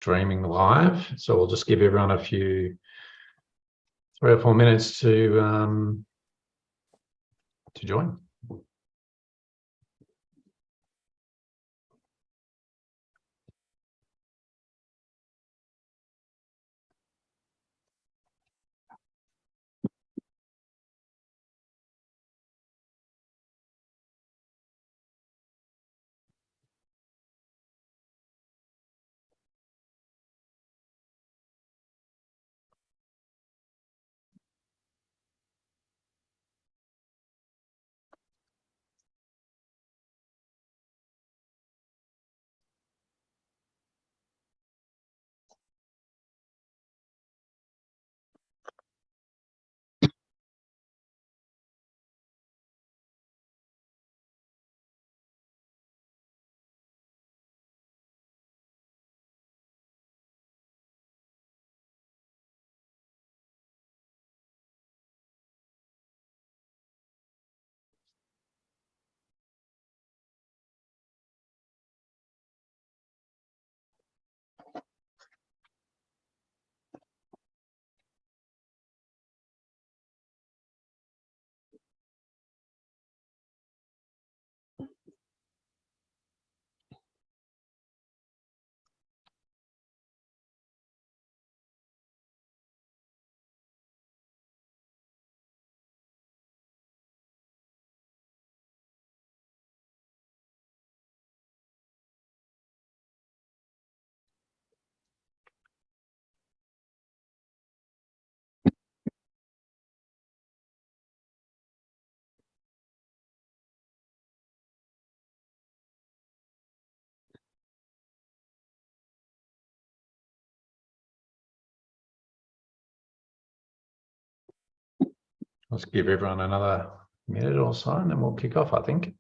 streaming live, so we'll just give everyone a few 3 or 4 minutes to join. Let's give everyone another minute or so and then we'll kick off, I think.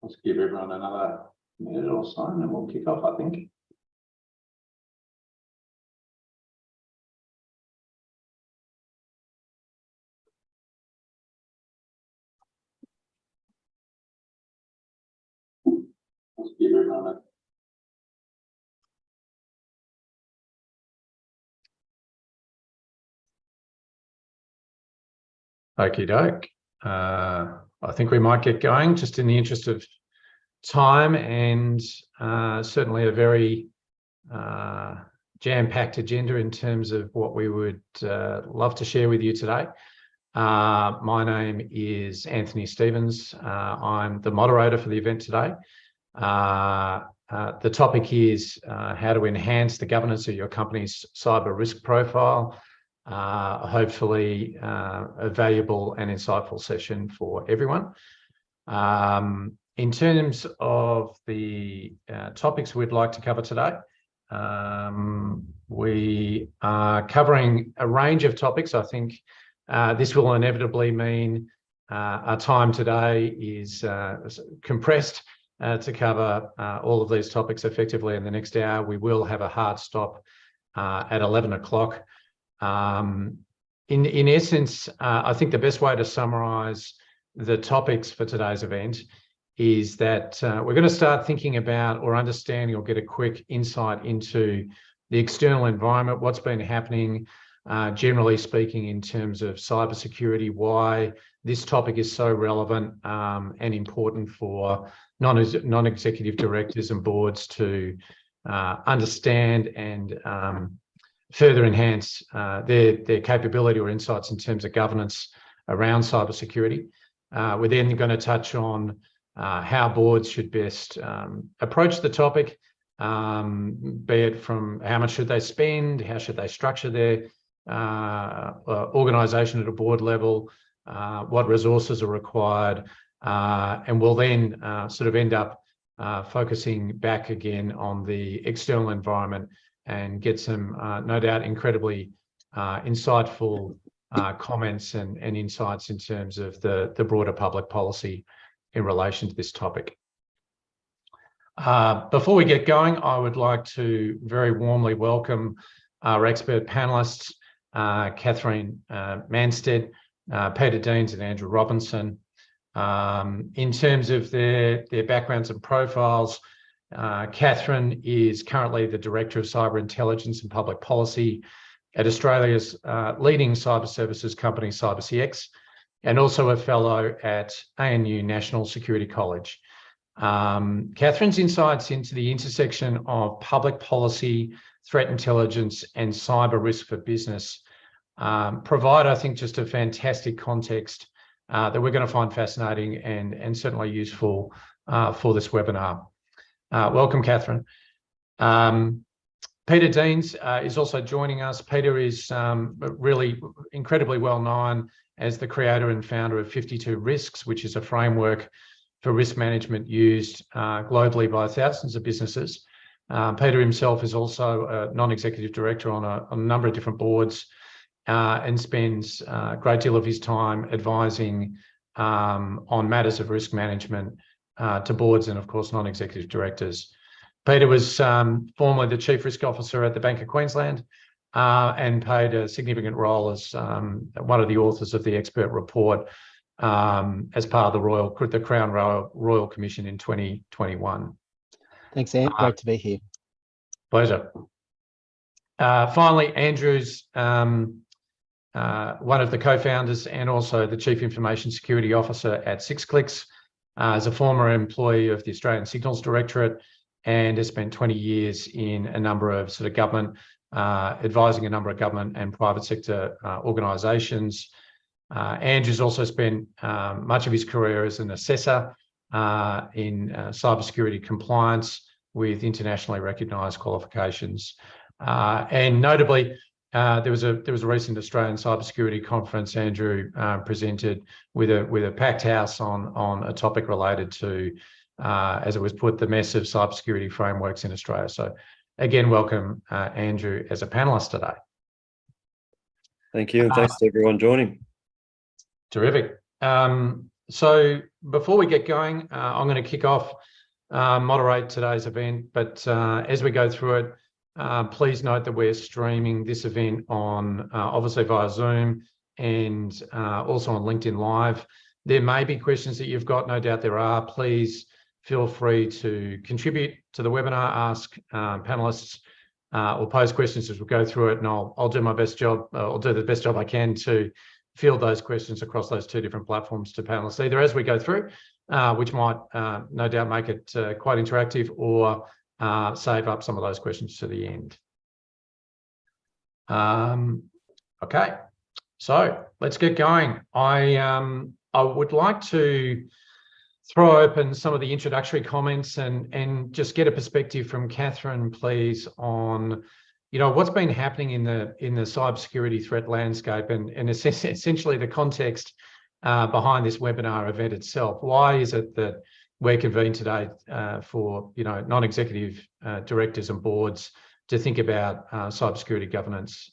Let's give everyone another minute or so and then we'll kick off, I think. Let's give everyone Okie doke. I think we might get going just in the interest of time and certainly a very jam-packed agenda in terms of what we would love to share with you today. My name is Anthony Stevens. I'm the moderator for the event today. The topic is how to enhance the governance of your company's cyber risk profile. Hopefully a valuable and insightful session for everyone. In terms of the topics we'd like to cover today, we are covering a range of topics. I think this will inevitably mean our time today is compressed to cover all of these topics effectively in the next hour. We will have a hard stop at 11 o'clock. In essence, I think the best way to summarise the topics for today's event is that we're going to start thinking about or understanding or get a quick insight into the external environment, what's been happening, generally speaking, in terms of cybersecurity, why this topic is so relevant and important for non-executive directors and boards to understand and further enhance their capability or insights in terms of governance around cybersecurity. We're then going to touch on how boards should best approach the topic, be it from how much should they spend, how should they structure their organisation at a board level, what resources are required, and we'll then sort of end up focusing back again on the external environment and get some, no doubt, incredibly insightful comments and insights in terms of the broader public policy in relation to this topic. Before we get going, I would like to very warmly welcome our expert panellists. Catherine Manstead, Peter Deans and Andrew Robinson. In terms of their backgrounds and profiles, Catherine is currently the Director of Cyber Intelligence and Public Policy at Australia's leading cyber services company, CyberCX, and also a fellow at ANU National Security College. Catherine's insights into the intersection of public policy, threat intelligence, and cyber risk for business provide, I think, just a fantastic context that we're going to find fascinating and certainly useful for this webinar. Welcome, Catherine. Peter Deans is also joining us. Peter is really incredibly well known as the creator and founder of 52 Risks, which is a framework for risk management used globally by thousands of businesses. Peter himself is also a non-executive director on a number of different boards and spends a great deal of his time advising on matters of risk management to boards and, of course, non-executive directors. Peter was formerly the Chief Risk Officer at the Bank of Queensland and played a significant role as one of the authors of the expert report as part of the Crown Royal Commission in 2021. Thanks, Ant. Great to be here. Pleasure. Finally, Andrew's one of the co-founders and also the Chief Information Security Officer at 6clicks, as a former employee of the Australian Signals Directorate, and has spent 20 years in a number of sort of government, advising a number of government and private sector organisations. Andrew's also spent much of his career as an assessor in cybersecurity compliance with internationally recognised qualifications. And notably, there was a recent Australian cybersecurity conference. Andrew presented with a packed house on a topic related to, as it was put, the mess of cybersecurity frameworks in Australia. So again, welcome, Andrew, as a panelist today. Thank you, and thanks to everyone joining. Terrific. So before we get going, I'm going to kick off, moderate today's event, but as we go through it, please note that we're streaming this event on, obviously via Zoom and also on LinkedIn Live. There may be questions that you've got, no doubt there are. Please feel free to contribute to the webinar, ask panelists or pose questions as we go through it, and I'll do my best job, I'll do the best job I can to field those questions across those two different platforms to panelists, either as we go through, which might no doubt make it quite interactive, or save up some of those questions to the end. Okay, so let's get going. I would like to throw open some of the introductory comments and just get a perspective from Catherine, please, on what's been happening in the cybersecurity threat landscape and essentially the context behind this webinar event itself. Why is it that we're convened today for non-executive directors and boards to think about cybersecurity governance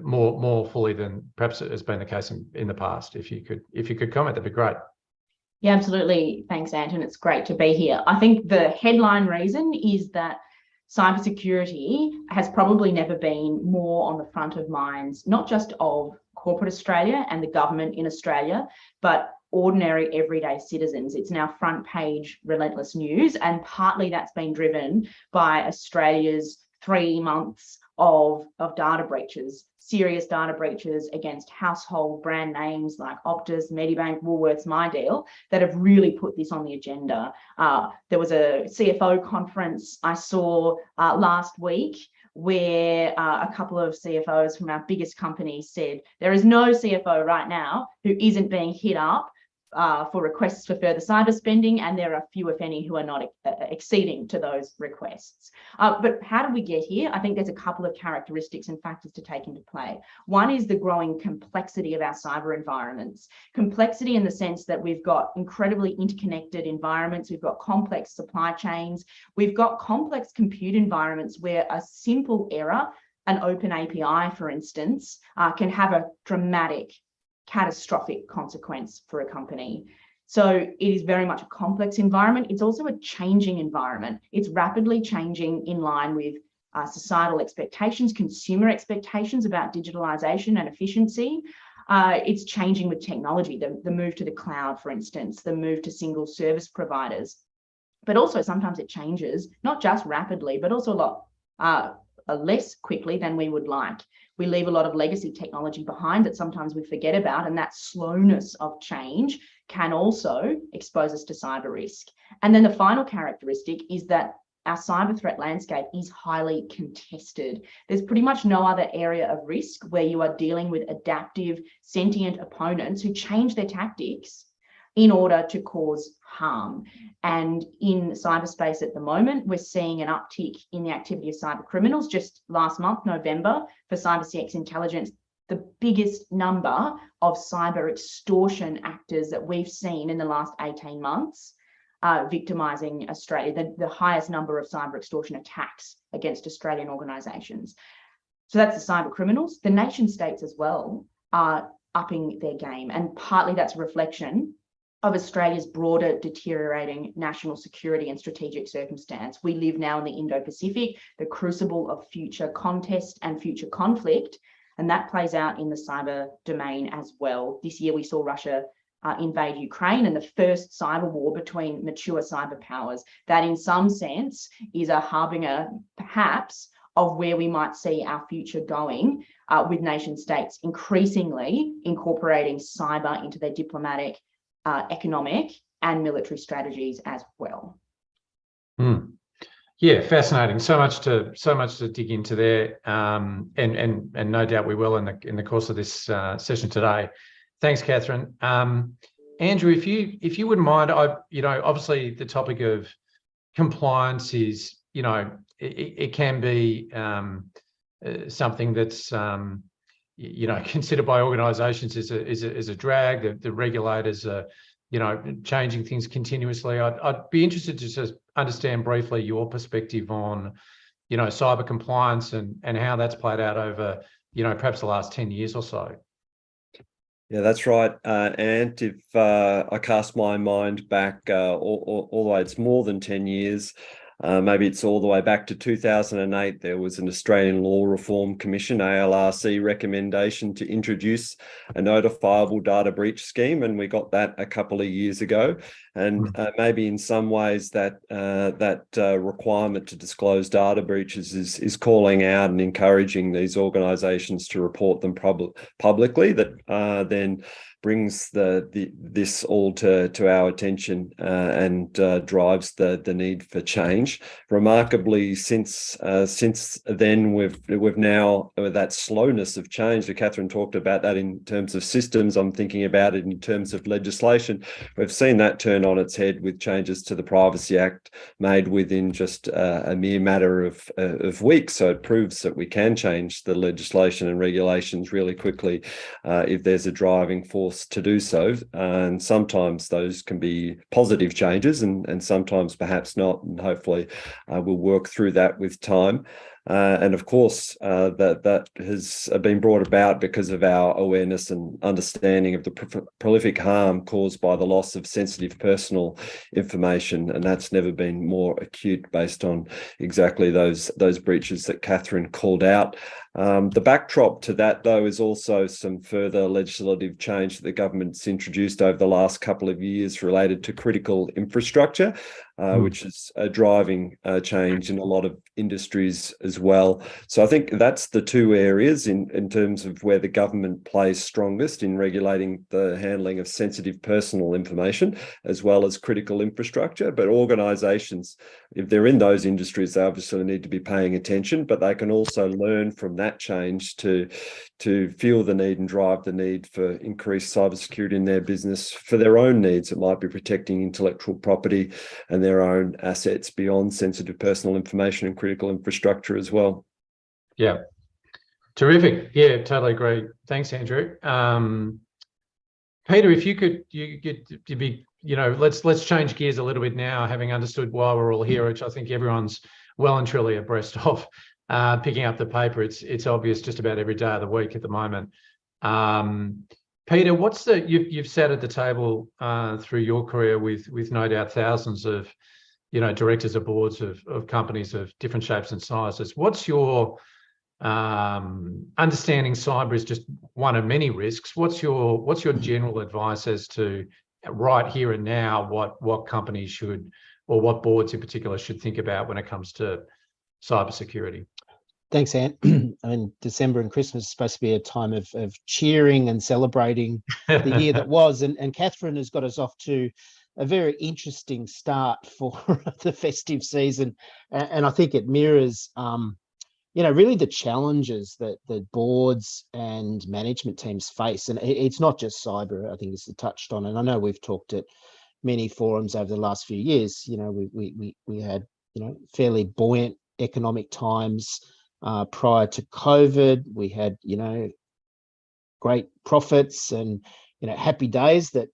more fully than perhaps it has been the case in the past? If you could comment, that'd be great. Yeah, absolutely. Thanks, Anton. It's great to be here. I think the headline reason is that cybersecurity has probably never been more on the front of minds, not just of corporate Australia and the government in Australia, but ordinary everyday citizens. It's now front page relentless news, and partly that's been driven by Australia's 3 months of data breaches, serious data breaches against household brand names like Optus, Medibank, Woolworths, MyDeal, that have really put this on the agenda. There was a CFO conference I saw last week where a couple of CFOs from our biggest companies said there is no CFO right now who isn't being hit up for requests for further cyber spending, and there are few, if any, who are not acceding to those requests. But how did we get here? I think there's a couple of characteristics and factors to take into play. One is the growing complexity of our cyber environments. Complexity in the sense that we've got incredibly interconnected environments, we've got complex supply chains, we've got complex compute environments where a simple error, an open API, for instance, can have a dramatic, catastrophic consequence for a company. So it is very much a complex environment. It's also a changing environment. It's rapidly changing in line with societal expectations, consumer expectations about digitalization and efficiency. It's changing with technology, the move to the cloud, for instance, the move to single service providers. But also sometimes it changes, not just rapidly, but also a lot less quickly than we would like. We leave a lot of legacy technology behind that sometimes we forget about, and that slowness of change can also expose us to cyber risk. And then the final characteristic is that our cyber threat landscape is highly contested. There's pretty much no other area of risk where you are dealing with adaptive, sentient opponents who change their tactics in order to cause harm. And in cyberspace at the moment, we're seeing an uptick in the activity of cyber criminals. Just last month, November, for CyberCX Intelligence, the biggest number of cyber extortion actors that we've seen in the last 18 months, victimising Australia, the highest number of cyber extortion attacks against Australian organisations. So that's the cyber criminals. The nation states as well are upping their game, and partly that's a reflection of Australia's broader deteriorating national security and strategic circumstance. We live now in the Indo-Pacific, the crucible of future contest and future conflict, and that plays out in the cyber domain as well. This year we saw Russia invade Ukraine, and the first cyber war between mature cyber powers. That in some sense is a harbinger, perhaps, of where we might see our future going, with nation states increasingly incorporating cyber into their diplomatic, economic and military strategies as well. Yeah, fascinating. So much to dig into there, and no doubt we will in the course of this session today. Thanks, Catherine. Andrew, if you wouldn't mind, obviously the topic of compliance is, it can be something that's considered by organisations as a drag. The regulators are, changing things continuously. I'd be interested to just understand briefly your perspective on, cyber compliance and how that's played out over, perhaps the last 10 years or so. Yeah, that's right. And if I cast my mind back all the way, it's more than 10 years. Maybe it's all the way back to 2008. There was an Australian Law Reform Commission, ALRC, recommendation to introduce a notifiable data breach scheme, and we got that a couple of years ago. And maybe in some ways that requirement to disclose data breaches is calling out and encouraging these organisations to report them publicly. That then brings this all to our attention and drives the need for change. Remarkably, since then, we've now, that slowness of change that Catherine talked about, that in terms of systems, I'm thinking about it in terms of legislation. We've seen that turn on its head with changes to the Privacy Act made within just a mere matter of weeks. So it proves that we can change the legislation and regulations really quickly if there's a driving force to do so, and sometimes those can be positive changes and sometimes perhaps not, and hopefully we'll work through that with time. And of course, that has been brought about because of our awareness and understanding of the prolific harm caused by the loss of sensitive personal information, and that's never been more acute based on exactly those breaches that Catherine called out. The backdrop to that, though, is also some further legislative change that the government's introduced over the last couple of years related to critical infrastructure, which is driving change in a lot of industries as well. So I think that's the two areas in terms of where the government plays strongest in regulating the handling of sensitive personal information, as well as critical infrastructure. But organisations, if they're in those industries, they obviously need to be paying attention, but they can also learn from that change to feel the need and drive the need for increased cybersecurity in their business for their own needs. It might be protecting intellectual property and their own assets beyond sensitive personal information and critical infrastructure as well. Yeah, terrific. Yeah, totally agree. Thanks, Andrew. Peter, if you'd be, let's change gears a little bit now, having understood why we're all here, which I think everyone's well and truly abreast of. Picking up the paper, it's obvious just about every day of the week at the moment. Peter, you've sat at the table through your career with no doubt thousands of directors of boards of companies of different shapes and sizes. What's your understanding cyber is just one of many risks? What's your general advice as to right here and now what companies should, or what boards in particular should think about when it comes to cybersecurity? Thanks, Ant. I mean, December and Christmas is supposed to be a time of cheering and celebrating the year that was. And Catherine has got us off to a very interesting start for the festive season. And I think it mirrors, really the challenges that boards and management teams face. And it's not just cyber, I think this is touched on. And I know we've talked at many forums over the last few years. We had, fairly buoyant economic times. Prior to COVID, we had, great profits and, happy days that,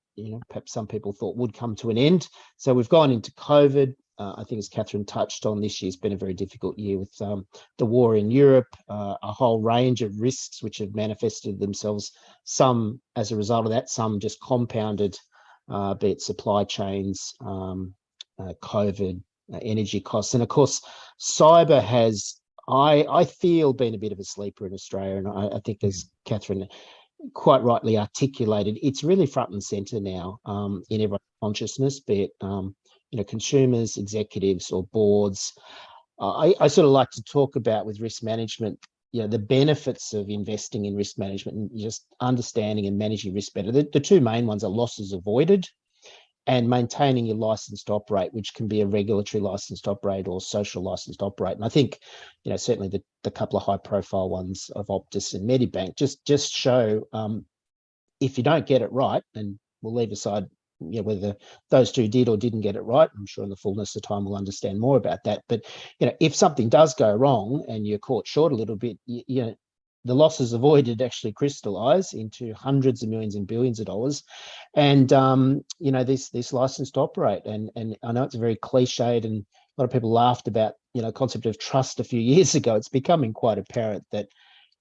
perhaps some people thought would come to an end. So we've gone into COVID. I think, as Catherine touched on, this year's been a very difficult year with the war in Europe, a whole range of risks which have manifested themselves, some as a result of that, some just compounded, be it supply chains, COVID, energy costs. And of course, cyber has, I feel, been a bit of a sleeper in Australia. And I think, as Catherine quite rightly articulated, it's really front and centre now in everyone's consciousness, be it consumers, executives, or boards. I sort of like to talk about, with risk management, the benefits of investing in risk management and just understanding and managing risk better. The two main ones are losses avoided and maintaining your license to operate, which can be a regulatory license to operate or social license to operate. And I think, certainly the couple of high profile ones of Optus and Medibank just show, if you don't get it right, and we'll leave aside whether those two did or didn't get it right. I'm sure in the fullness of time we'll understand more about that. But if something does go wrong and you're caught short a little bit, the losses avoided actually crystallize into hundreds of millions and billions of dollars. And this license to operate, and I know it's very cliched, and a lot of people laughed about concept of trust a few years ago. It's becoming quite apparent that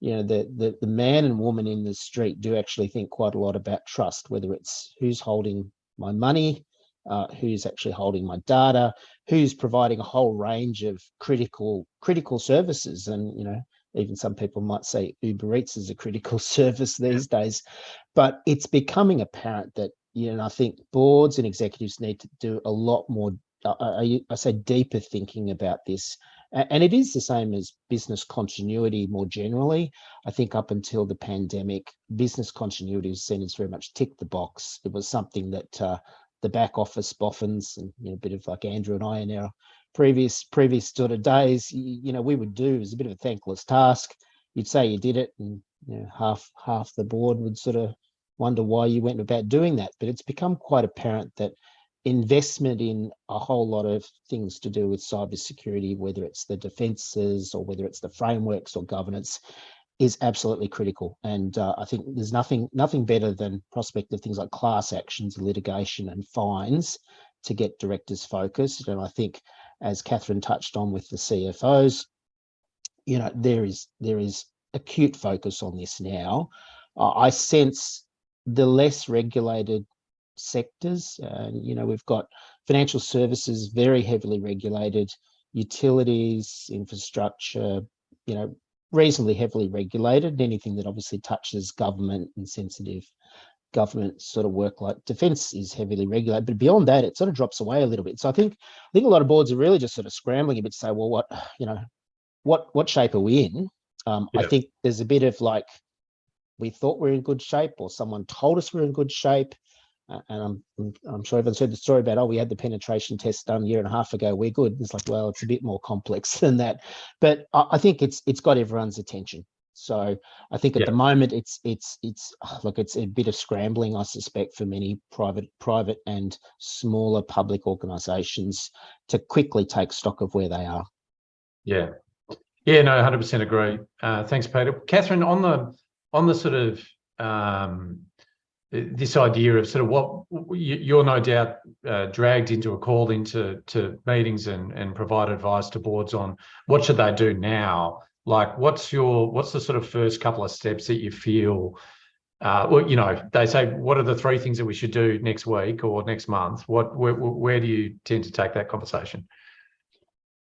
the man and woman in the street do actually think quite a lot about trust, whether it's who's holding my money, who's actually holding my data, who's providing a whole range of critical services. And even some people might say Uber Eats is a critical service these days. But it's becoming apparent that I think boards and executives need to do a lot more, I say, deeper thinking about this. And it is the same as business continuity more generally. I think up until the pandemic, business continuity was seen as very much tick the box. It was something that the back office boffins, and a bit of like Andrew and I in our previous sort of days, we would do. It was a bit of a thankless task. You'd say you did it, and half the board would sort of wonder why you went about doing that. But it's become quite apparent that investment in a whole lot of things to do with cybersecurity, whether it's the defences or whether it's the frameworks or governance, is absolutely critical. And I think there's nothing better than prospective things like class actions, litigation, and fines to get directors focused. And I think, as Catherine touched on with the CFOs, there is acute focus on this now. I sense the less regulated sectors, we've got financial services very heavily regulated, utilities, infrastructure, reasonably heavily regulated. Anything that obviously touches government and sensitive government sort of work like defence is heavily regulated. But beyond that, it sort of drops away a little bit. So I think a lot of boards are really just sort of scrambling a bit to say, well, what shape are we in? I think there's a bit of like, we thought we're in good shape, or someone told us we're in good shape. And I'm sure everyone's heard the story about, we had the penetration test done a year and a half ago, we're good. It's like, well, it's a bit more complex than that. But I think it's got everyone's attention. So I think at the moment it's a bit of scrambling, I suspect, for many private and smaller public organisations to quickly take stock of where they are. Yeah, no, 100% agree. Thanks, Peter. Catherine, on the sort of this idea of sort of what you're no doubt dragged into a call into meetings and provide advice to boards on what should they do now. Like, what's the sort of first couple of steps that you feel well, you know, they say, what are the 3 things that we should do next week or next month? Where do you tend to take that conversation?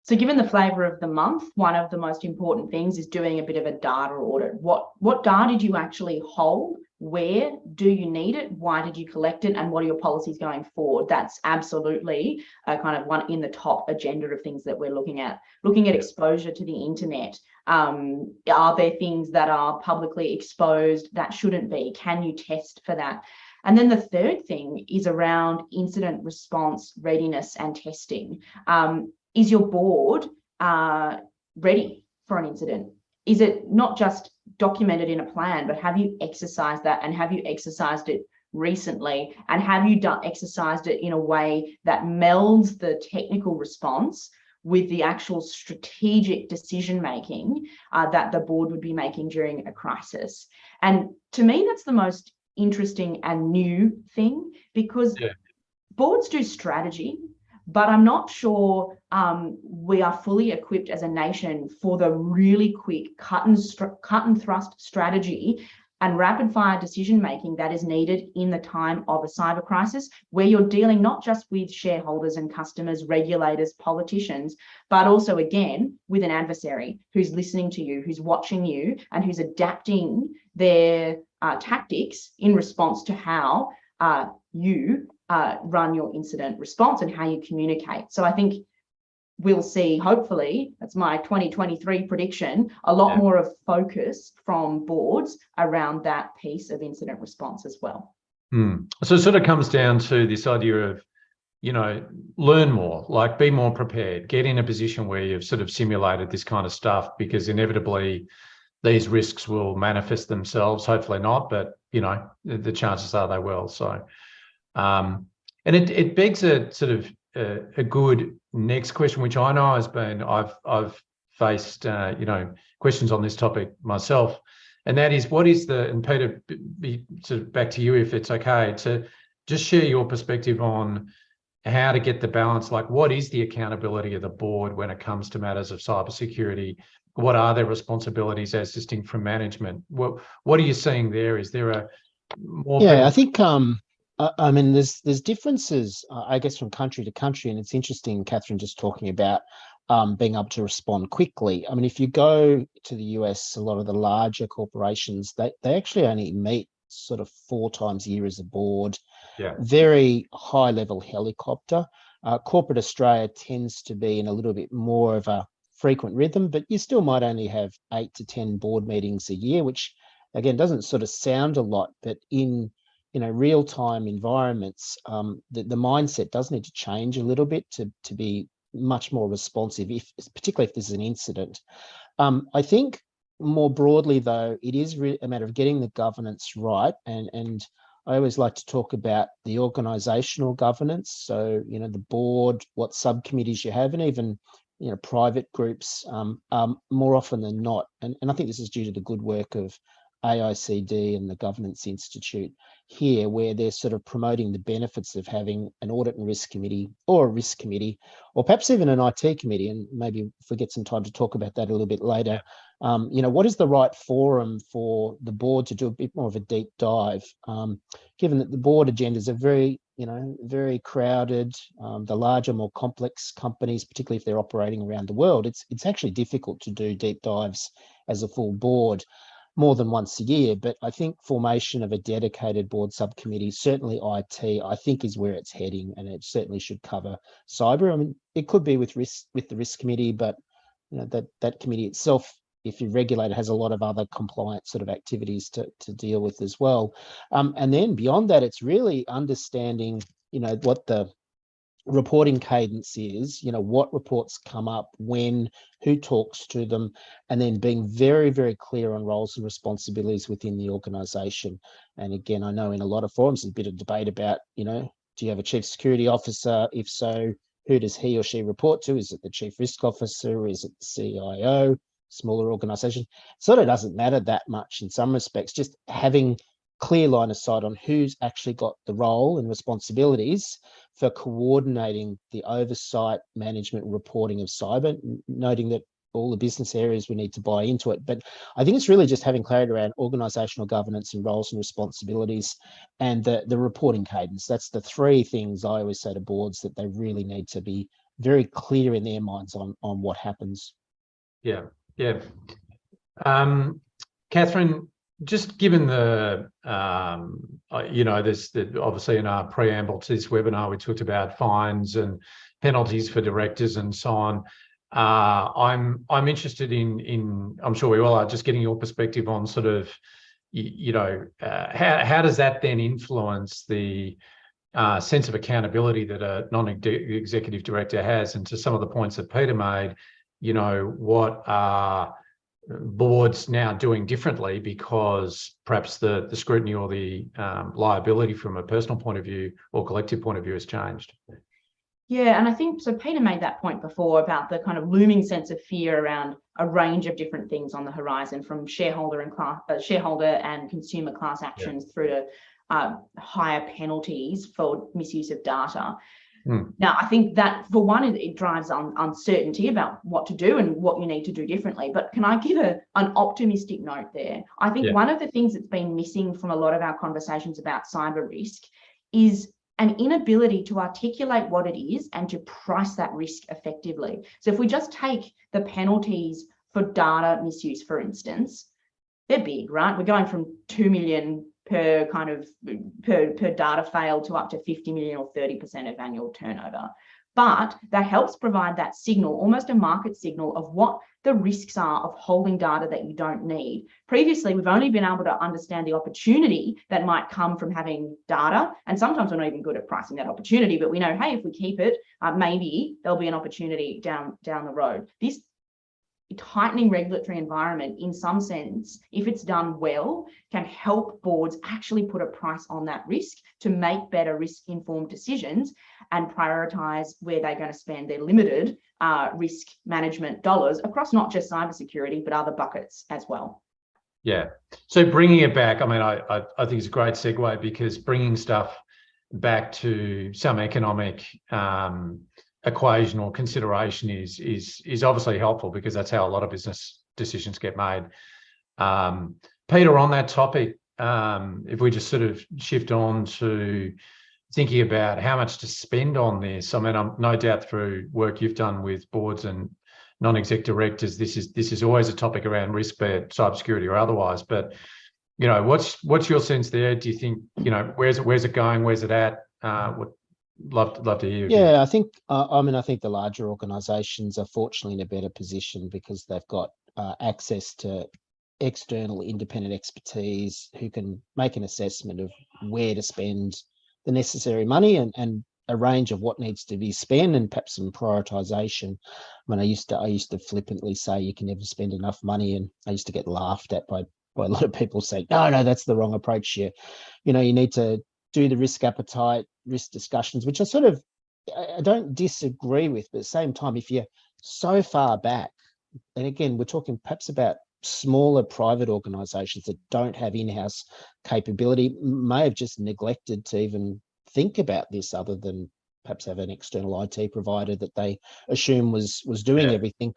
So given the flavour of the month, one of the most important things is doing a bit of a data audit. What data do you actually hold? Where do you need it? Why did you collect it? And what are your policies going forward? That's absolutely a kind of one in the top agenda of things that we're looking at. Looking at exposure to the internet. Are there things that are publicly exposed that shouldn't be? Can you test for that? And then the third thing is around incident response readiness and testing. Is your board ready for an incident? Is it not just documented in a plan, but have you exercised that, and have you exercised it recently? And have you exercised it in a way that melds the technical response with the actual strategic decision making that the board would be making during a crisis? And to me, that's the most interesting and new thing, because boards do strategy, but I'm not sure we are fully equipped as a nation for the really quick cut and thrust strategy and rapid fire decision making that is needed in the time of a cyber crisis, where you're dealing not just with shareholders and customers, regulators, politicians, but also, again, with an adversary who's listening to you, who's watching you, and who's adapting their tactics in response to how you run your incident response and how you communicate. So I think we'll see, hopefully, that's my 2023 prediction, a lot more of focus from boards around that piece of incident response as well. So it sort of comes down to this idea of, you know, learn more, like be more prepared, get in a position where you've sort of simulated this kind of stuff, because inevitably these risks will manifest themselves, hopefully not, but, you know, the chances are they will. So, and it begs a sort of a good next question, which I know has been, I've faced, you know, questions on this topic myself, and that is, what is the, and Peter, be sort of back to you if it's okay, to just share your perspective on how to get the balance, like what is the accountability of the board when it comes to matters of cybersecurity? What are their responsibilities as distinct from management? What are you seeing there? Is there a more? Yeah, I think I mean, there's differences, I guess, from country to country, and it's interesting, Catherine, just talking about being able to respond quickly. I mean, if you go to the US, a lot of the larger corporations, they actually only meet sort of 4 times a year as a board. Very high level helicopter. Corporate Australia tends to be in a little bit more of a frequent rhythm, but you still might only have 8 to 10 board meetings a year, which again doesn't sort of sound a lot, but in real-time environments, the mindset does need to change a little bit to be much more responsive, particularly if there's an incident. I think more broadly, though, it is a matter of getting the governance right, and I always like to talk about the organisational governance. So, the board, what subcommittees you have, and even private groups, more often than not. And I think this is due to the good work of AICD and the Governance Institute here, where they're sort of promoting the benefits of having an audit and risk committee, or a risk committee, or perhaps even an IT committee. And maybe if we get some time to talk about that a little bit later, what is the right forum for the board to do a bit more of a deep dive, given that the board agendas are very, very crowded. The larger, more complex companies, particularly if they're operating around the world, it's actually difficult to do deep dives as a full board more than once a year. But I think formation of a dedicated board subcommittee, certainly IT, I think is where it's heading, and it certainly should cover cyber. I mean, it could be with the risk committee, but that committee itself, if your regulator, has a lot of other compliance sort of activities to deal with as well. And then beyond that, it's really understanding, what the reporting cadence is, what reports come up, when, who talks to them, and then being very, very clear on roles and responsibilities within the organisation. And again, I know in a lot of forums there's a bit of debate about, do you have a chief security officer? If so, who does he or she report to? Is it the chief risk officer? Is it the CIO? Smaller organisation? Sort of doesn't matter that much in some respects. Just having clear line of sight on who's actually got the role and responsibilities for coordinating the oversight, management, reporting of cyber, noting that all the business areas, we need to buy into it. But I think it's really just having clarity around organisational governance and roles and responsibilities and the reporting cadence. That's the three things I always say to boards, that they really need to be very clear in their minds on what happens. Yeah. Catherine, just given the, there's obviously in our preamble to this webinar, we talked about fines and penalties for directors and so on. I'm interested in, I'm sure we all are, just getting your perspective on sort of, how does that then influence the sense of accountability that a non-executive director has? And to some of the points that Peter made, what are boards now doing differently because perhaps the scrutiny or the liability from a personal point of view or collective point of view has changed? Yeah, and I think, so Peter made that point before about the kind of looming sense of fear around a range of different things on the horizon, from shareholder and consumer class actions through to higher penalties for misuse of data. Now, I think that, for one, it drives uncertainty about what to do and what you need to do differently. But can I give an optimistic note there? I think one of the things that's been missing from a lot of our conversations about cyber risk is an inability to articulate what it is and to price that risk effectively. So if we just take the penalties for data misuse, for instance, they're big, right? We're going from 2 million per data fail to up to 50 million or 30% of annual turnover. But that helps provide that signal, almost a market signal, of what the risks are of holding data that you don't need. Previously, we've only been able to understand the opportunity that might come from having data. And sometimes we're not even good at pricing that opportunity, but we know, hey, if we keep it, maybe there'll be an opportunity down the road. This tightening regulatory environment, in some sense, if it's done well, can help boards actually put a price on that risk to make better risk-informed decisions and prioritise where they're going to spend their limited risk management dollars across not just cybersecurity, but other buckets as well. Yeah. So bringing it back, I mean, I think it's a great segue, because bringing stuff back to some economic equation or consideration is obviously helpful, because that's how a lot of business decisions get made. Peter, on that topic, if we just sort of shift on to thinking about how much to spend on this, I mean, I'm no doubt through work you've done with boards and non-exec directors, this is always a topic around risk, be it cybersecurity or otherwise. But what's your sense there? Do you think where's it going? Where's it at? Love to hear. Yeah, I think I think the larger organisations are fortunately in a better position, because they've got access to external independent expertise who can make an assessment of where to spend the necessary money and a range of what needs to be spent, and perhaps some prioritisation. I mean, I used to flippantly say you can never spend enough money, and I used to get laughed at by a lot of people saying, no, that's the wrong approach here. You need to do the risk appetite, risk discussions, which I don't disagree with, but at the same time, if you're so far back, and again, we're talking perhaps about smaller private organisations that don't have in-house capability, may have just neglected to even think about this, other than perhaps have an external IT provider that they assume was doing everything.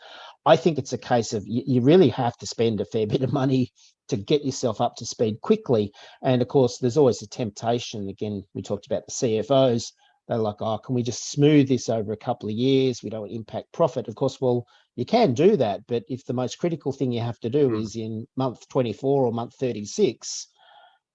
I think it's a case of you really have to spend a fair bit of money to get yourself up to speed quickly. And of course, there's always a temptation. Again, we talked about the CFOs. They're like, oh, can we just smooth this over a couple of years? We don't impact profit. Of course, well, you can do that. But if the most critical thing you have to do is in month 24 or month 36,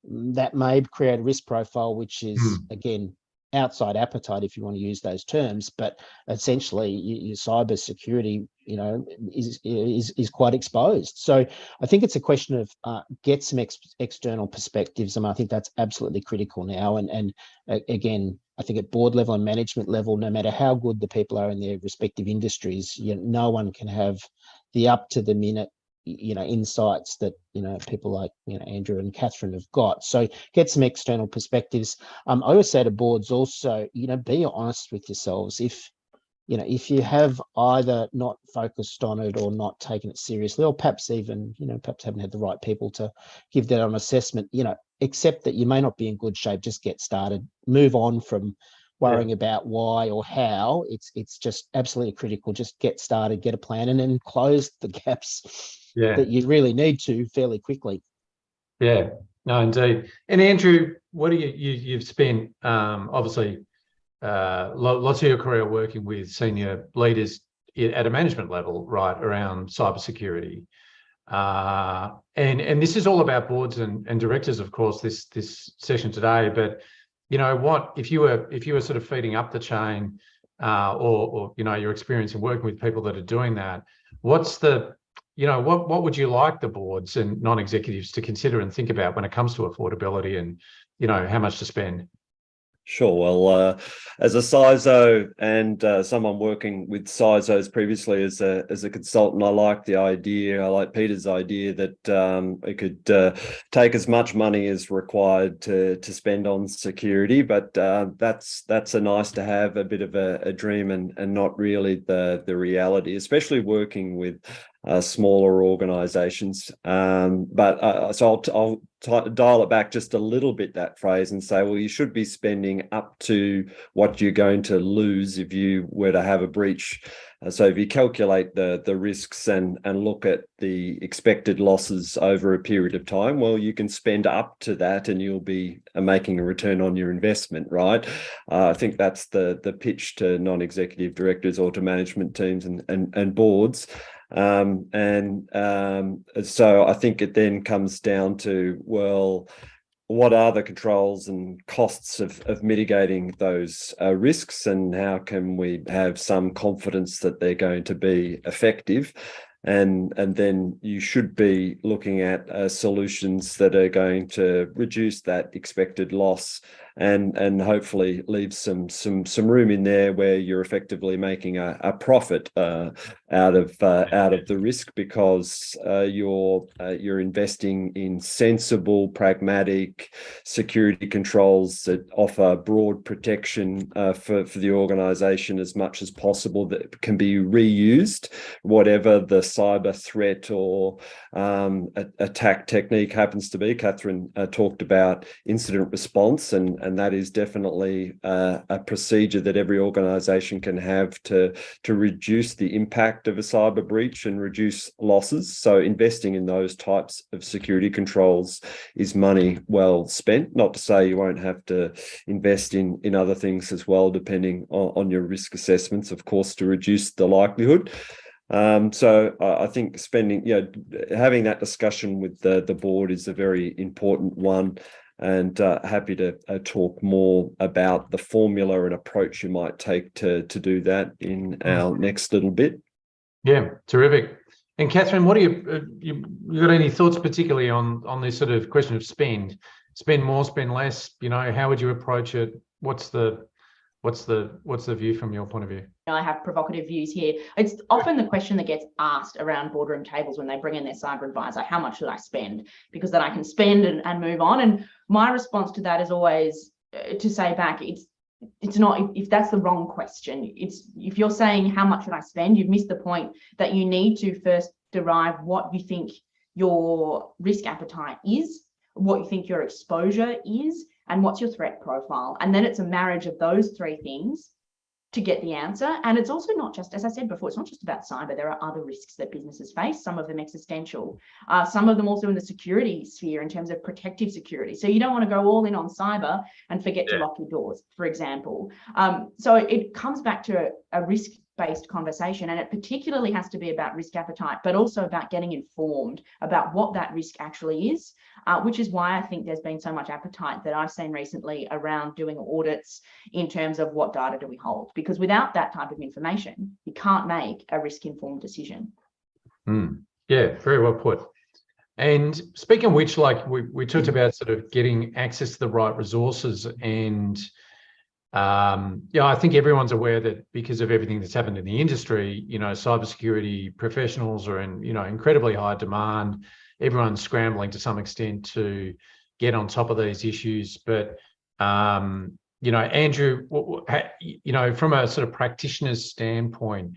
that may create a risk profile, which is, again, outside appetite, if you want to use those terms, but essentially your cyber security, is quite exposed. So I think it's a question of get some external perspectives, and I think that's absolutely critical now. And again, I think at board level and management level, no matter how good the people are in their respective industries, no one can have the up to the minute insights that people like Andrew and Catherine have got. So get some external perspectives. I always say to boards also, be honest with yourselves. If you have either not focused on it or not taken it seriously, or perhaps even perhaps haven't had the right people to give that an assessment, accept that you may not be in good shape. Just get started, move on from worrying about why or how. It's just absolutely critical. Just get started, get a plan, and then close the gaps that you really need to fairly quickly. Yeah, no, indeed. And Andrew, what do you've spent obviously lots of your career working with senior leaders at a management level, right, around cybersecurity. And this is all about boards and directors, of course, this session today. But you know what, if you were sort of feeding up the chain, or you know, your experience in working with people that are doing that, what's the, you know, what would you like the boards and non-executives to consider and think about when it comes to affordability and, you know, how much to spend? Sure. Well, as a CISO and someone working with CISOs previously as a consultant, I like the idea. I like Peter's idea that it could take as much money as required to spend on security, but that's a nice to have, a bit of a dream and not really the reality, especially working with smaller organizations. So I'll dial it back just a little bit, that phrase, and say, well, you should be spending up to what you're going to lose if you were to have a breach. So if you calculate the risks and look at the expected losses over a period of time, well, you can spend up to that and you'll be making a return on your investment, right? I think that's the pitch to non-executive directors or to management teams and boards. So I think it then comes down to, well, what are the controls and costs of mitigating those risks, and how can we have some confidence that they're going to be effective? And then you should be looking at solutions that are going to reduce that expected loss and hopefully leave some room in there where you're effectively making a profit out of the risk, because you're investing in sensible, pragmatic security controls that offer broad protection for the organization as much as possible, that can be reused, whatever the cyber threat or attack technique happens to be. Catherine talked about incident response, and that is definitely a procedure that every organization can have to reduce the impact of a cyber breach and reduce losses. So investing in those types of security controls is money well spent. Not to say you won't have to invest in other things as well, depending on your risk assessments, of course, to reduce the likelihood. So I think having that discussion with the board is a very important one, and happy to talk more about the formula and approach you might take to do that in our next little bit. Yeah, terrific. And Catherine, what do you got any thoughts particularly on this sort of question of spend more, spend less? You know, how would you approach it? What's the view from your point of view? I have provocative views here. It's often the question that gets asked around boardroom tables when they bring in their cyber advisor: how much should I spend? Because then I can spend and move on. And my response to that is always to say back, it's not, if that's the wrong question. It's, if you're saying how much should I spend, you've missed the point that you need to first derive what you think your risk appetite is, what you think your exposure is, and what's your threat profile. And then it's a marriage of those three things to get the answer. And it's also not just, as I said before, it's not just about cyber. There are other risks that businesses face, some of them existential, some of them also in the security sphere in terms of protective security. So you don't want to go all in on cyber and forget to lock your doors, for example. So it comes back to a risk-based conversation, and it particularly has to be about risk appetite, but also about getting informed about what that risk actually is, which is why I think there's been so much appetite that I've seen recently around doing audits in terms of what data do we hold, because without that type of information, you can't make a risk-informed decision. Yeah, very well put. And speaking of which, like we talked about sort of getting access to the right resources, and I think everyone's aware that because of everything that's happened in the industry, you know, cybersecurity professionals are in, you know, incredibly high demand. Everyone's scrambling to some extent to get on top of these issues. But, you know, Andrew, you know, from a sort of practitioner's standpoint,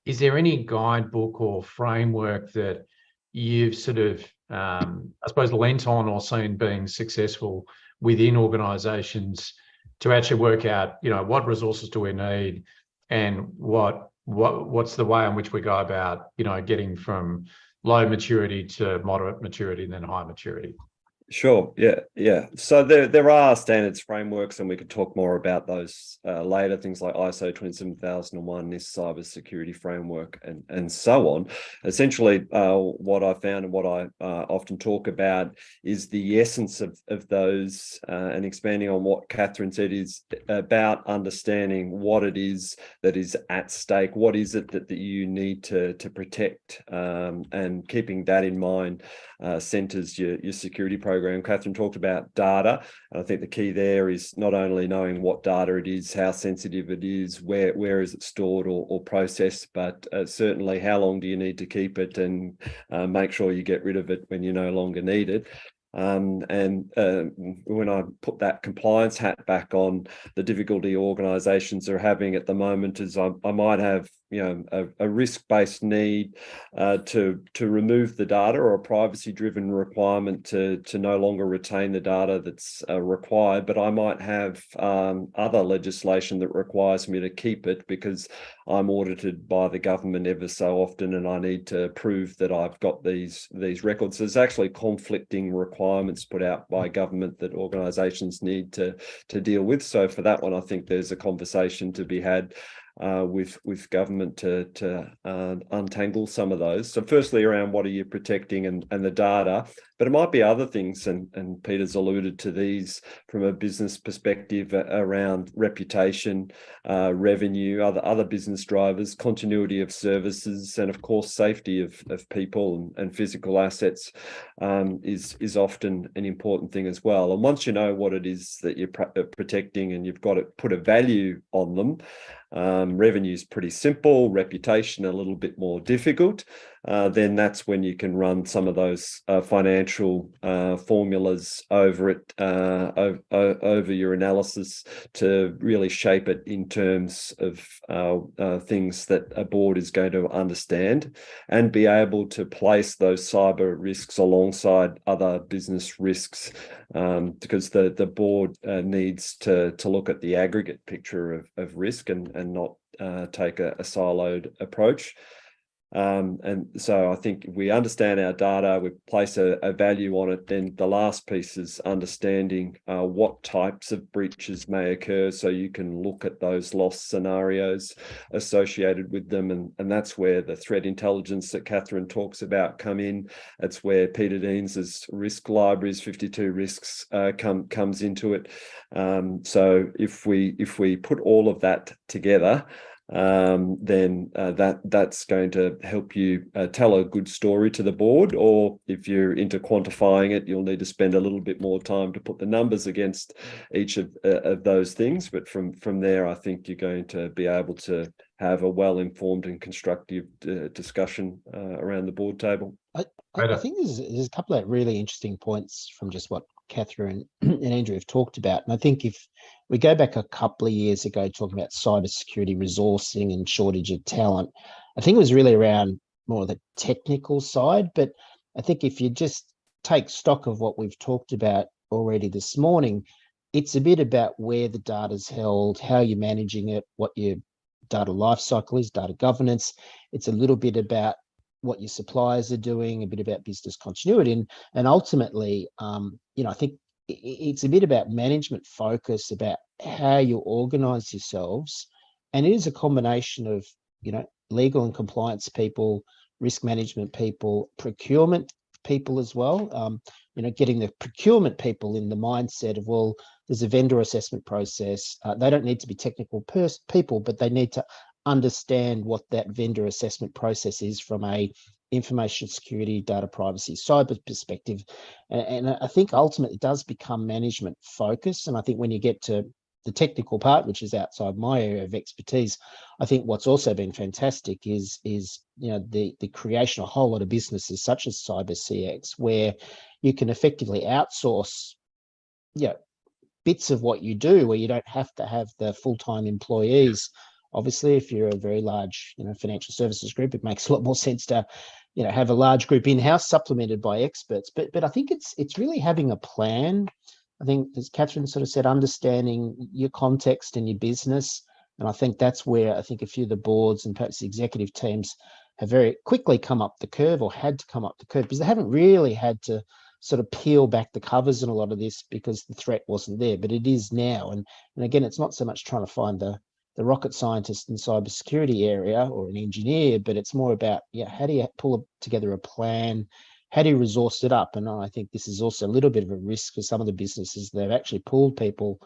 is there any guidebook or framework that you've sort of, I suppose, lent on or seen being successful within organisations to actually work out, what resources do we need, and what's the way in which we go about, getting from low maturity to moderate maturity and then high maturity. Sure. Yeah. So there are standards frameworks, and we could talk more about those later. Things like ISO 27001, this cybersecurity framework, and so on. Essentially, what I found and what I often talk about is the essence of those, and expanding on what Catherine said, is about understanding what it is that is at stake. What is it that you need to protect, and keeping that in mind centers your security program. Catherine talked about data, and I think the key there is not only knowing what data it is, how sensitive it is, where is it stored or processed, but certainly how long do you need to keep it, and make sure you get rid of it when you no longer need it. When I put that compliance hat back on, the difficulty organisations are having at the moment is I might have a risk-based need to remove the data, or a privacy-driven requirement to no longer retain the data that's required, but I might have other legislation that requires me to keep it because I'm audited by the government ever so often, and I need to prove that I've got these records. There's actually conflicting requirements put out by government that organisations need to deal with. So for that one, I think there's a conversation to be had with government to untangle some of those. So firstly, around what are you protecting and the data, but it might be other things, and Peter's alluded to these from a business perspective around reputation, revenue, other business drivers, continuity of services, and of course safety of people and physical assets is often an important thing as well. And once you know what it is that you're protecting and you've got to put a value on them, revenue is pretty simple, reputation a little bit more difficult, then that's when you can run some of those financial formulas over it, over your analysis, to really shape it in terms of things that a board is going to understand, and be able to place those cyber risks alongside other business risks, because the board needs to look at the aggregate picture of risk and not take a siloed approach. And so I think if we understand our data, we place a value on it, then the last piece is understanding what types of breaches may occur, so you can look at those loss scenarios associated with them. And that's where the threat intelligence that Catherine talks about come in. That's where Peter Deans's risk libraries, 52 risks, comes into it. So if we put all of that together, then that's going to help you tell a good story to the board. Or if you're into quantifying it, you'll need to spend a little bit more time to put the numbers against each of those things. But from there, I think you're going to be able to have a well-informed and constructive discussion around the board table. I think there's a couple of really interesting points from just what Catherine and Andrew have talked about. And I think if we go back a couple of years ago, talking about cybersecurity resourcing and shortage of talent, I think it was really around more of the technical side. But I think if you just take stock of what we've talked about already this morning, it's a bit about where the data's held, how you're managing it, what your data lifecycle is, data governance. It's a little bit about what your suppliers are doing, a bit about business continuity, and ultimately, I think it's a bit about management focus, about how you organise yourselves, and it is a combination of legal and compliance people, risk management people, procurement people as well. Getting the procurement people in the mindset of, well, there's a vendor assessment process. They don't need to be technical people, but they need to understand what that vendor assessment process is from a information security, data privacy, cyber perspective. And I think ultimately it does become management focus. And I think when you get to the technical part, which is outside my area of expertise, I think what's also been fantastic is the creation of a whole lot of businesses such as Cyber CX, where you can effectively outsource bits of what you do, where you don't have to have the full-time employees. Obviously, if you're a very large, financial services group, it makes a lot more sense to, have a large group in-house supplemented by experts. But I think it's really having a plan I think, as Catherine sort of said, understanding your context and your business. And I think that's where I think a few of the boards and perhaps the executive teams have very quickly come up the curve, or had to come up the curve, because they haven't really had to sort of peel back the covers in a lot of this because the threat wasn't there, but it is now. And again, it's not so much trying to find the rocket scientist in cybersecurity area or an engineer, but it's more about, how do you pull together a plan? How do you resource it up? And I think this is also a little bit of a risk for some of the businesses. They've actually pulled people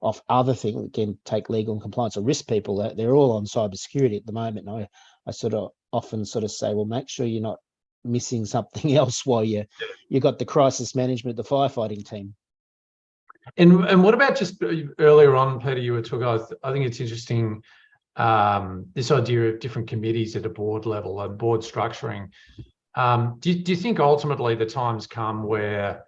off other things, again, take legal and compliance or risk people. They're all on cybersecurity at the moment. And I sort of often sort of say, well, make sure you're not missing something else while you got the crisis management, the firefighting team. And what about just earlier on, Peter, you were talking, I think it's interesting, this idea of different committees at a board level and board structuring. Do you think ultimately the time's come where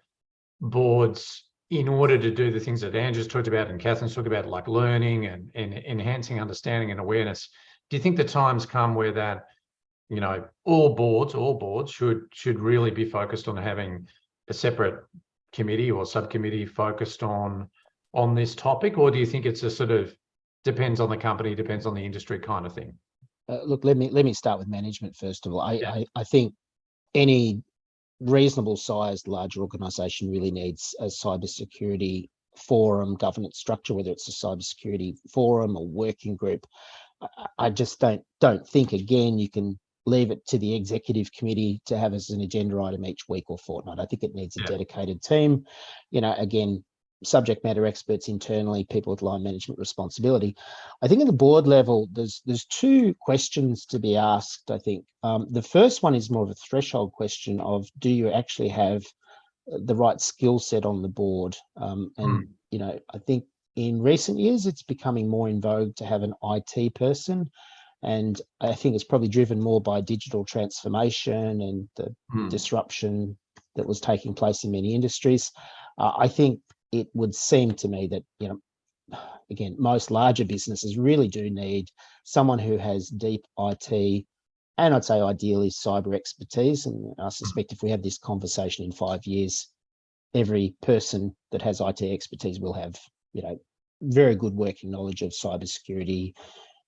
boards, in order to do the things that Andrew's talked about and Catherine's talked about, like learning and enhancing understanding and awareness, do you think the time's come where that, all boards should really be focused on having a separate committee or subcommittee focused on this topic? Or do you think it's a sort of depends on the company, depends on the industry kind of thing? Look, let me start with management first of all. I think any reasonable sized larger organization really needs a cybersecurity forum governance structure, whether it's a cybersecurity forum or working group. I just don't think, again, you can leave it to the executive committee to have as an agenda item each week or fortnight. I think it needs a dedicated team, again, subject matter experts internally, people with line management responsibility. I think at the board level, there's two questions to be asked, I think. The first one is more of a threshold question of, do you actually have the right skill set on the board? I think in recent years, it's becoming more in vogue to have an IT person. And I think it's probably driven more by digital transformation and the disruption that was taking place in many industries. I think it would seem to me that, again, most larger businesses really do need someone who has deep IT and I'd say ideally cyber expertise. And I suspect if we have this conversation in 5 years, every person that has IT expertise will have, very good working knowledge of cybersecurity,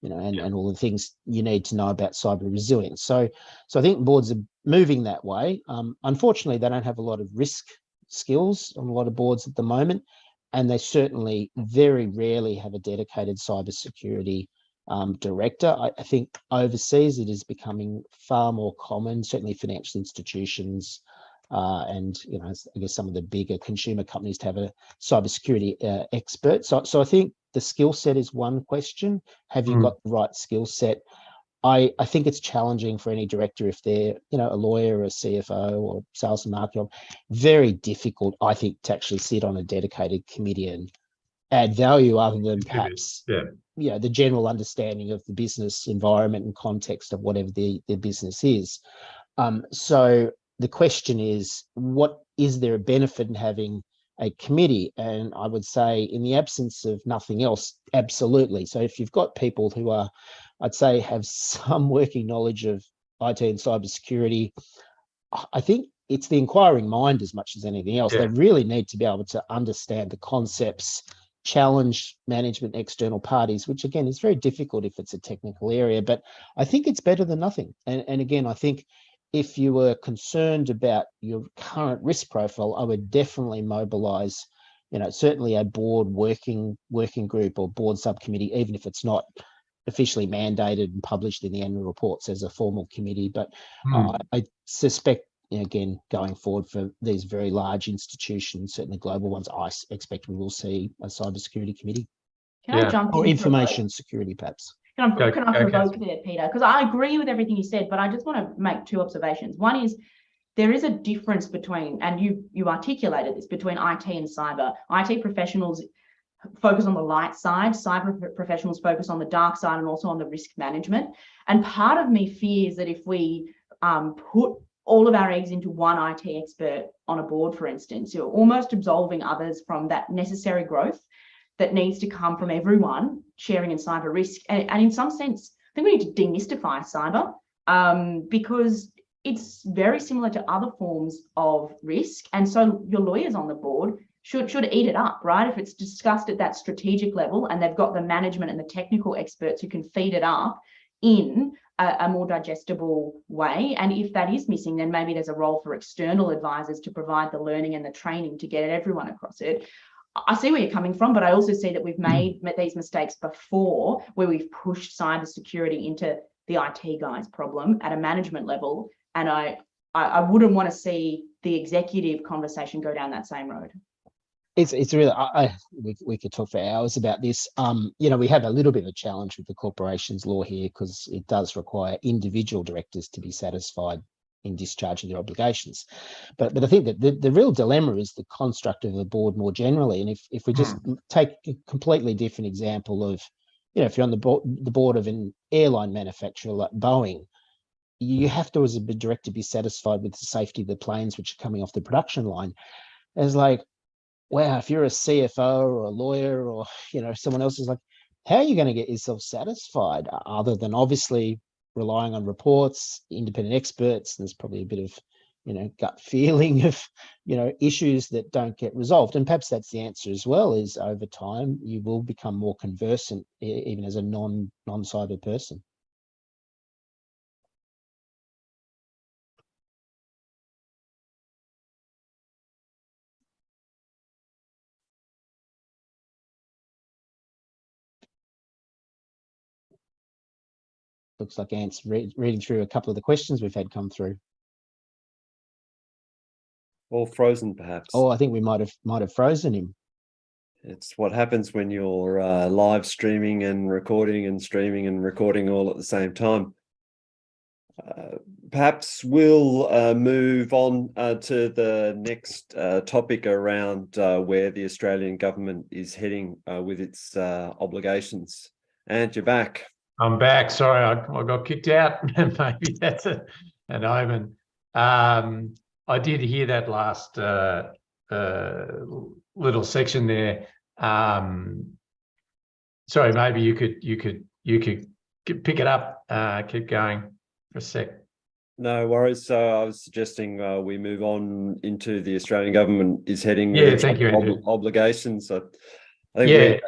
and all the things you need to know about cyber resilience. So I think boards are moving that way. Unfortunately, they don't have a lot of risk skills on a lot of boards at the moment, and they certainly very rarely have a dedicated cybersecurity director. I think overseas it is becoming far more common, certainly financial institutions, and I guess some of the bigger consumer companies to have a cybersecurity expert. So I think the skill set is one question. Have you got the right skill set? I think it's challenging for any director if they're, a lawyer or a CFO or sales and marketing. Very difficult, I think, to actually sit on a dedicated committee and add value other than perhaps the general understanding of the business environment and context of whatever their business is. So the question is, what is there a benefit in having a committee? And I would say, in the absence of nothing else, absolutely. So if you've got people who are, I'd say, have some working knowledge of IT and cybersecurity, I think it's the inquiring mind as much as anything else. They really need to be able to understand the concepts, challenge management, external parties, which again is very difficult if it's a technical area, but I think it's better than nothing. And again, I think if you were concerned about your current risk profile, I would definitely mobilize, certainly a board working group or board subcommittee, even if it's not officially mandated and published in the annual reports as a formal committee. But I suspect, again, going forward for these very large institutions, certainly global ones, I expect we will see a cybersecurity committee. Can I jump in? Or information security, perhaps. Can I provoke there, Peter? Because I agree with everything you said, but I just want to make two observations. One is there is a difference between, and you articulated this, between IT and cyber. IT professionals focus on the light side, cyber professionals focus on the dark side and also on the risk management. And part of me fears that if we put all of our eggs into one IT expert on a board, for instance, you're almost absolving others from that necessary growth that needs to come from everyone sharing in cyber risk. And in some sense, I think we need to demystify cyber because it's very similar to other forms of risk. And so your lawyers on the board should eat it up, right? If it's discussed at that strategic level and they've got the management and the technical experts who can feed it up in a more digestible way. And if that is missing, then maybe there's a role for external advisors to provide the learning and the training to get everyone across it. I see where you're coming from, but I also see that we've made these mistakes before, where we've pushed cybersecurity into the IT guy's problem at a management level. And I wouldn't want to see the executive conversation go down that same road. It's really, we could talk for hours about this. We have a little bit of a challenge with the corporations law here, because it does require individual directors to be satisfied in discharging their obligations. But I think that the real dilemma is the construct of the board more generally. And if we just take a completely different example of, if you're on the board of an airline manufacturer like Boeing, you have to, as a director, be satisfied with the safety of the planes which are coming off the production line. It's like, wow, if you're a CFO or a lawyer or, someone else is like, how are you going to get yourself satisfied other than obviously relying on reports, independent experts? There's probably a bit of, gut feeling of, issues that don't get resolved. And perhaps that's the answer as well, is over time, you will become more conversant even as a non-cyber person. Looks like Ant's reading through a couple of the questions we've had come through. Or frozen, perhaps. Oh, I think we might have frozen him. It's what happens when you're live streaming and recording and streaming and recording all at the same time. Perhaps we'll move on to the next topic around where the Australian government is heading with its obligations. And you're back. I'm back. Sorry, I got kicked out. Maybe that's an omen. I did hear that last little section there. Sorry, maybe you could pick it up. Keep going for a sec. No worries. So I was suggesting we move on into the Australian government is heading. Yeah, thank you, Andrew. Obligations. I think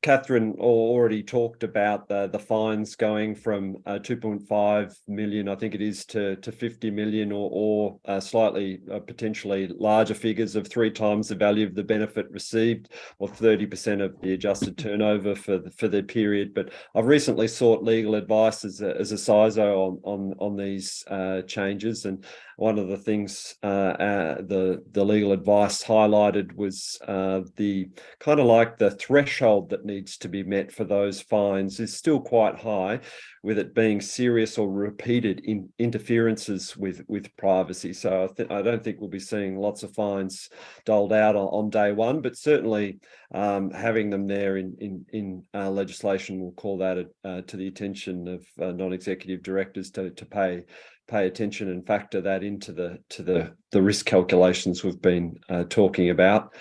Catherine already talked about the fines going from 2.5 million, I think it is, to 50 million, or slightly potentially larger figures of 3 times the value of the benefit received, or 30% of the adjusted turnover for the period. But I've recently sought legal advice as a CISO on these changes, and one of the things the legal advice highlighted was the kind of like the threshold that needs to be met for those fines is still quite high, with it being serious or repeated interferences with privacy. So I don't think we'll be seeing lots of fines doled out on day one, but certainly having them there in legislation will call that to the attention of non-executive directors to pay attention and factor that into the risk calculations we've been talking about.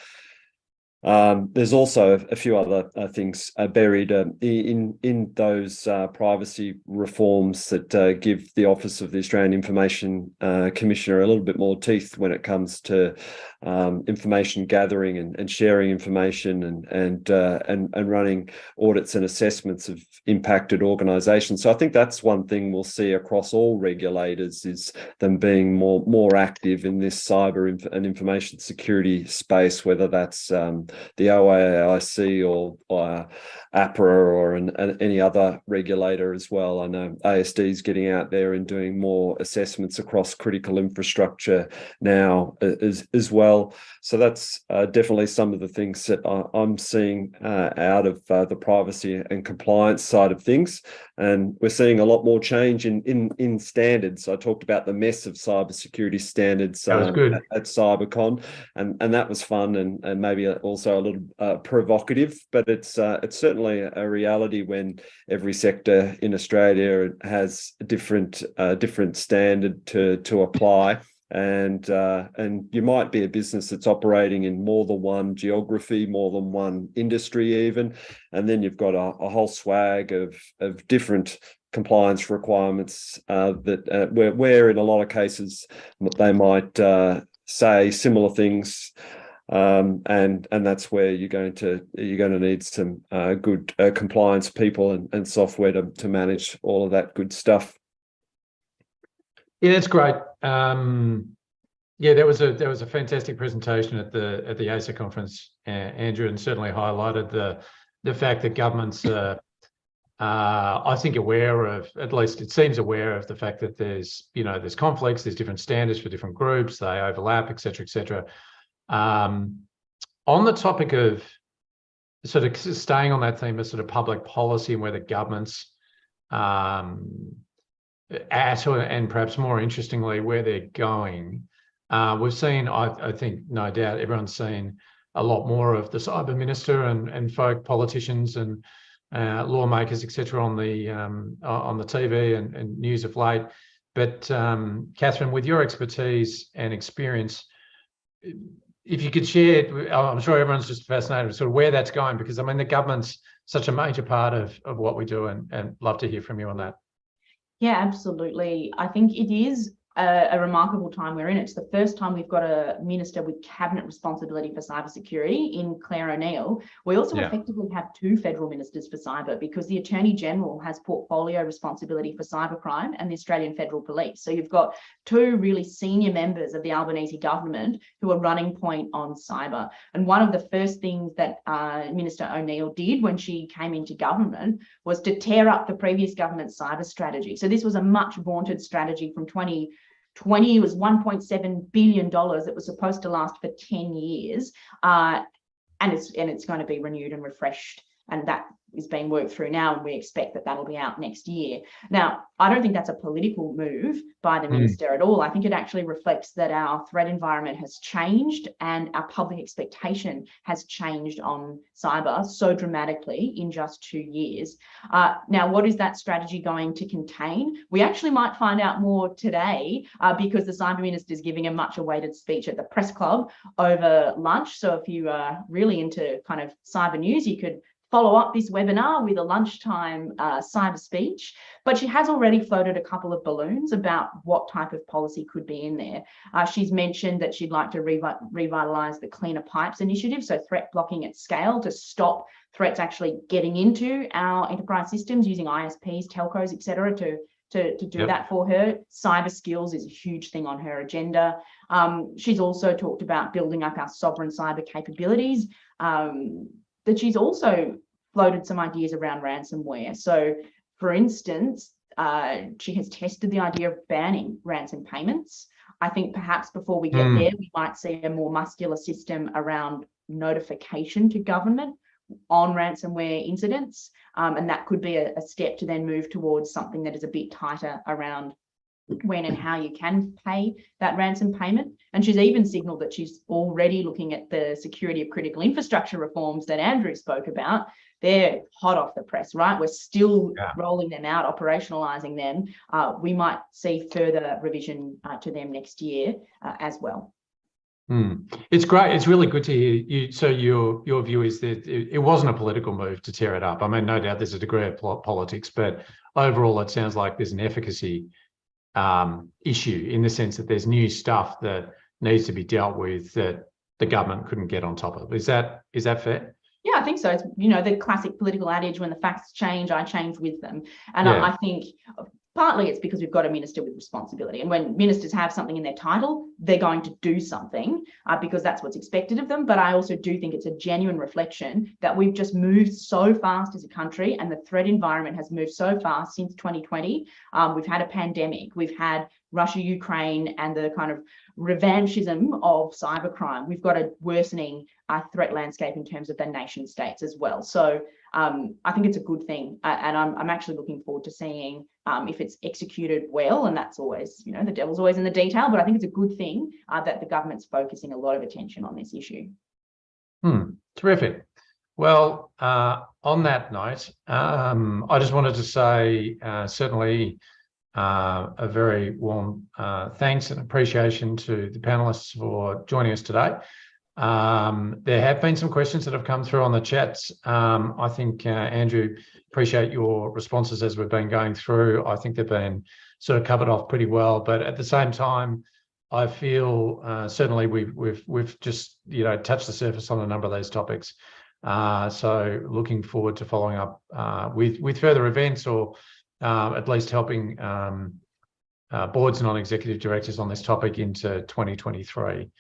There's also a few other things buried in those privacy reforms that give the Office of the Australian Information Commissioner a little bit more teeth when it comes to information gathering and sharing information and running audits and assessments of impacted organisations. So I think that's one thing we'll see across all regulators, is them being more active in this cyber and information security space, whether that's the OAIC or APRA or any other regulator as well. I know ASD is getting out there and doing more assessments across critical infrastructure now as well. So that's definitely some of the things that I'm seeing out of the privacy and compliance side of things. And we're seeing a lot more change in standards. I talked about the mess of cybersecurity standards at CyberCon, and that was fun and maybe also a little provocative, but it's certainly a reality when every sector in Australia has a different standard to apply. And you might be a business that's operating in more than one geography, more than one industry even, and then you've got a whole swag of different compliance requirements where in a lot of cases they might say similar things and that's where you're going to need some good compliance people and software to manage all of that good stuff. Yeah, that's great. Yeah, there was a fantastic presentation at the ASA conference, Andrew, and certainly highlighted the fact that governments I think aware of, at least it seems aware of the fact that there's conflicts, there's different standards for different groups, they overlap, etc., etc. On the topic of sort of staying on that theme of sort of public policy and where the government's at, and perhaps more interestingly, where they're going, we've seen, I think, no doubt, everyone's seen a lot more of the cyber minister and folk politicians and lawmakers, etc., on the TV and news of late. But Catherine, with your expertise and experience, if you could share, I'm sure everyone's just fascinated with sort of where that's going, because I mean the government's such a major part of what we do, and love to hear from you on that. Yeah, absolutely. I think it is a remarkable time we're in. It's the first time we've got a minister with cabinet responsibility for cybersecurity in Claire ONeill. We also effectively have two federal ministers for cyber, because the Attorney General has portfolio responsibility for cybercrime and the Australian Federal Police. So you've got two really senior members of the Albanese government who are running point on cyber. And one of the first things that Minister ONeill did when she came into government was to tear up the previous government's cyber strategy. So this was a much vaunted strategy from 2020. It was $1.7 billion. It was supposed to last for 10 years, and it's going to be renewed and refreshed, and that is being worked through now, and we expect that that'll be out next year. Now, I don't think that's a political move by the minister at all. I think it actually reflects that our threat environment has changed and our public expectation has changed on cyber so dramatically in just 2 years. Now, what is that strategy going to contain? We actually might find out more today because the cyber minister is giving a much awaited speech at the press club over lunch. So if you are really into kind of cyber news, you could follow up this webinar with a lunchtime cyber speech, but she has already floated a couple of balloons about what type of policy could be in there. She's mentioned that she'd like to revitalise the Cleaner Pipes initiative, so threat blocking at scale to stop threats actually getting into our enterprise systems using ISPs, telcos, etc., to do that for her. Cyber skills is a huge thing on her agenda. She's also talked about building up our sovereign cyber capabilities. That she's also floated some ideas around ransomware. So, for instance, she has tested the idea of banning ransom payments. I think perhaps before we get there, we might see a more muscular system around notification to government on ransomware incidents. And that could be a step to then move towards something that is a bit tighter around when and how you can pay that ransom payment. And she's even signaled that she's already looking at the security of critical infrastructure reforms that Andrew spoke about. They're hot off the press, right? We're still rolling them out, operationalizing them. We might see further revision to them next year as well. It's great. It's really good to hear you. So your view is that it wasn't a political move to tear it up. I mean, no doubt there's a degree of politics, but overall it sounds like there's an efficacy issue in the sense that there's new stuff that needs to be dealt with that the government couldn't get on top of. Is that fair? Yeah, I think so. It's, the classic political adage, when the facts change, I change with them. And I think partly it's because we've got a minister with responsibility. And when ministers have something in their title, they're going to do something because that's what's expected of them. But I also do think it's a genuine reflection that we've just moved so fast as a country, and the threat environment has moved so fast since 2020. We've had a pandemic. We've had Russia, Ukraine, and the kind of revanchism of cybercrime. We've got a worsening threat landscape in terms of the nation states as well. So I think it's a good thing. And I'm actually looking forward to seeing if it's executed well. And that's always, the devil's always in the detail. But I think it's a good thing that the government's focusing a lot of attention on this issue. Terrific. Well, on that note, I just wanted to say certainly a very warm thanks and appreciation to the panelists for joining us today. There have been some questions that have come through on the chats. I think, Andrew, appreciate your responses as we've been going through. I think they've been sort of covered off pretty well, but at the same time, I feel certainly we've just touched the surface on a number of those topics. So looking forward to following up with further events, or at least helping boards and non-executive directors on this topic into 2023.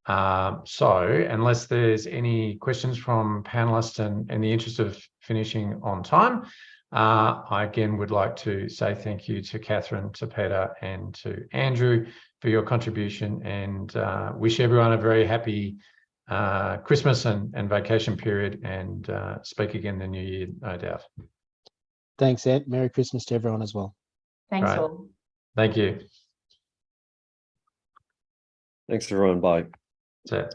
So unless there's any questions from panelists, and in the interest of finishing on time, I again would like to say thank you to Catherine, to Peter, and to Andrew for your contribution, and wish everyone a very happy Christmas and vacation period, and speak again the new year, no doubt. Thanks, Ant. Merry Christmas to everyone as well. Thanks Right. all. Thank you. Thanks, everyone. Bye. That's it.